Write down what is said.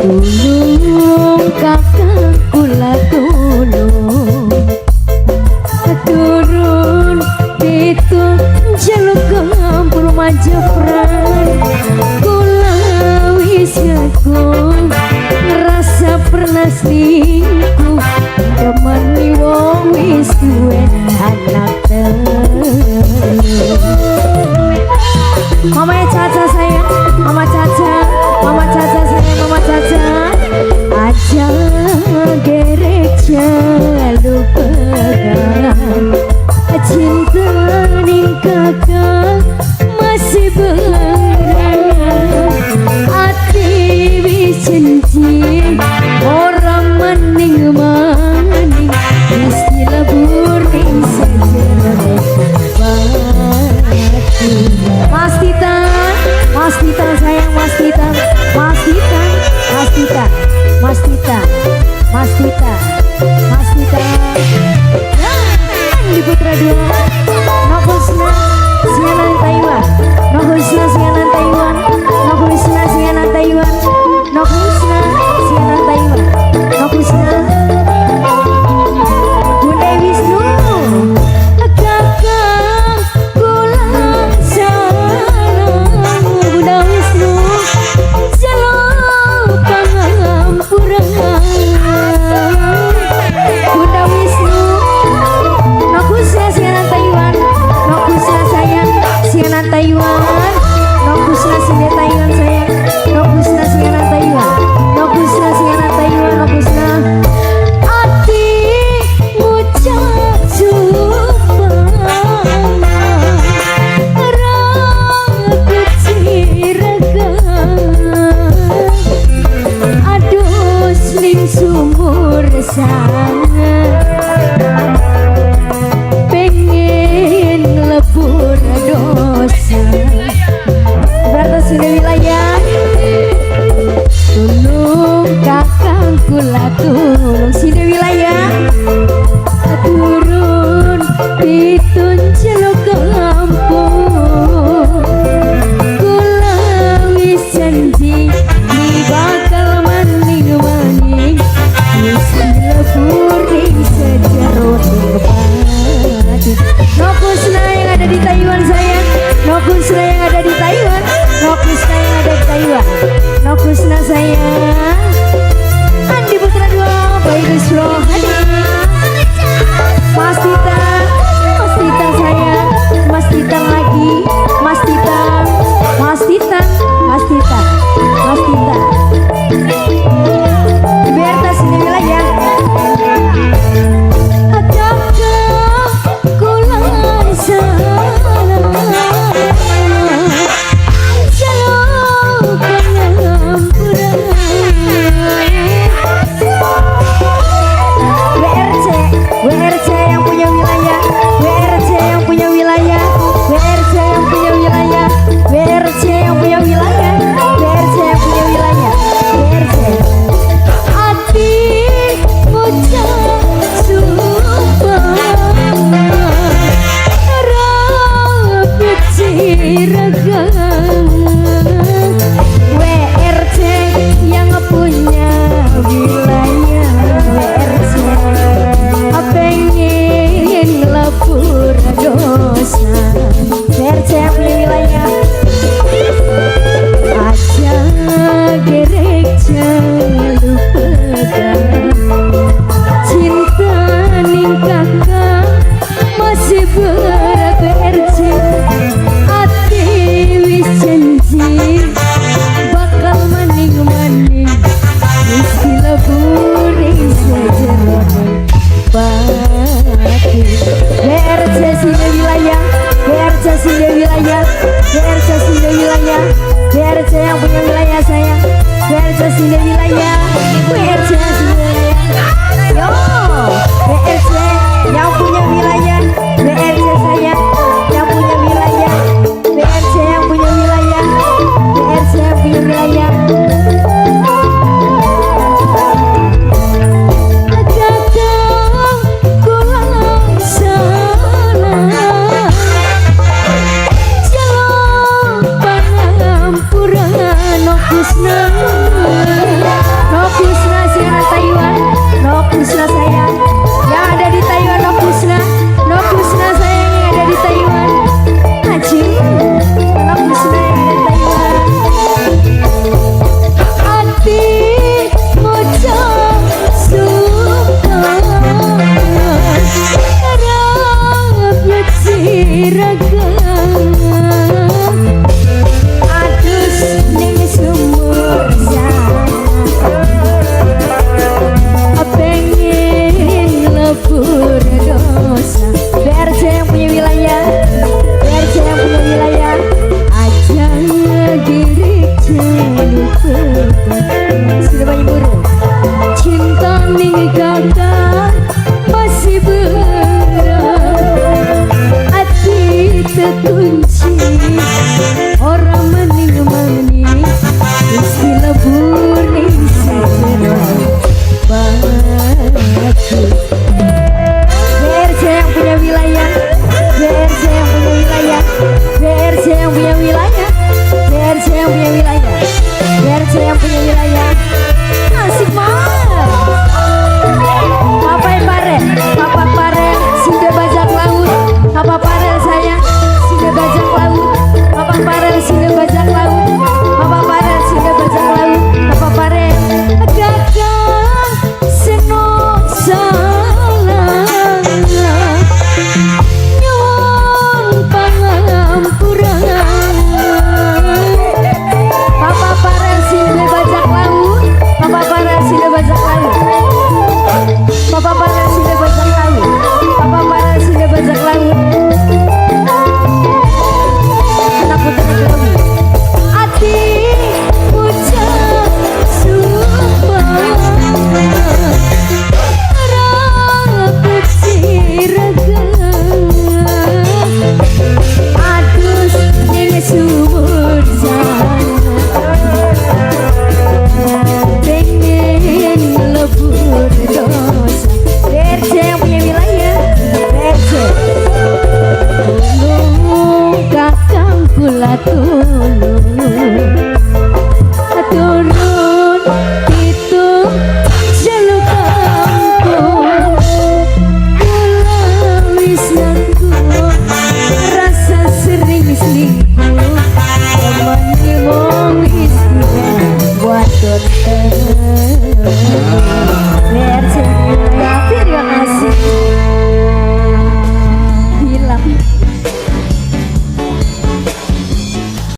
Tulung kakak kula tulung turun itu jaluk kampur majapran kula wis ngaku ngerasa pernah selingkuh temani wong wis duwe anak Mama Caca sayang, Mama Caca sayang, Mama Caca aja gereja lupa cinta ning kakak masih berang hati wis janji orang maning maning mesti lebur ning sejarah Mas Tita sayang Mas Tita di Putra Dua Nohusna sianan Taiwan Nohusna sianan Taiwan Nohusna sianan Taiwan Nohusna sianan Taiwan Nohusna Bunda Wisnu kakak kula salam Bunda Wisnu jaluk pangampura Bunda Wisnu Nokusna sianan Taiwan Nokusna sayang sianan Taiwan Nokusna sinde Taiwan sayang Nokusna sianan Taiwan Nokusna sianan Taiwan Nokusna hati ngucap supang ragu cirakan aduh ning sumur sangat lebur dosa batas ini wilayah tulung kakang kula tulung sini wilayah turun pitun celuk kampung kula wis janji di bakal maning-maning mesti lebur ning sejarah Nokusna yang ada di Taiwan sayang Nokusna yang ada di Taiwan Nokusna yang ada di Taiwan Nokusna sayang Andi Putra Dua Bayi Dusro Mas Tita sayang Mas Tita lagi Mas Tita biar tas ini wilayah WRC yang punya wilayah WRC yang punya wilayah WRC yang punya wilayah WRC yang punya wilayah WRC yang punya wilayah WRC hati bocah sumpah rabut ciragan WRC yang punya wilayah WRC pengen lebur dosa WRC yang punya wilayah aja gereja lupa cinta ning kakak masih berat WRC hati wis janji bakal maning-maning mesti lebur ning sejarah WRC sini wilayah WRC sini wilayah WRC sini wilayah WRC yang punya wilayah sayang WRC sini wilayah WRC sini wilayah yo WRC yang punya wilayah WRC sayang yang punya wilayah WRC yang punya wilayah WRC yang punya wilayah Krishna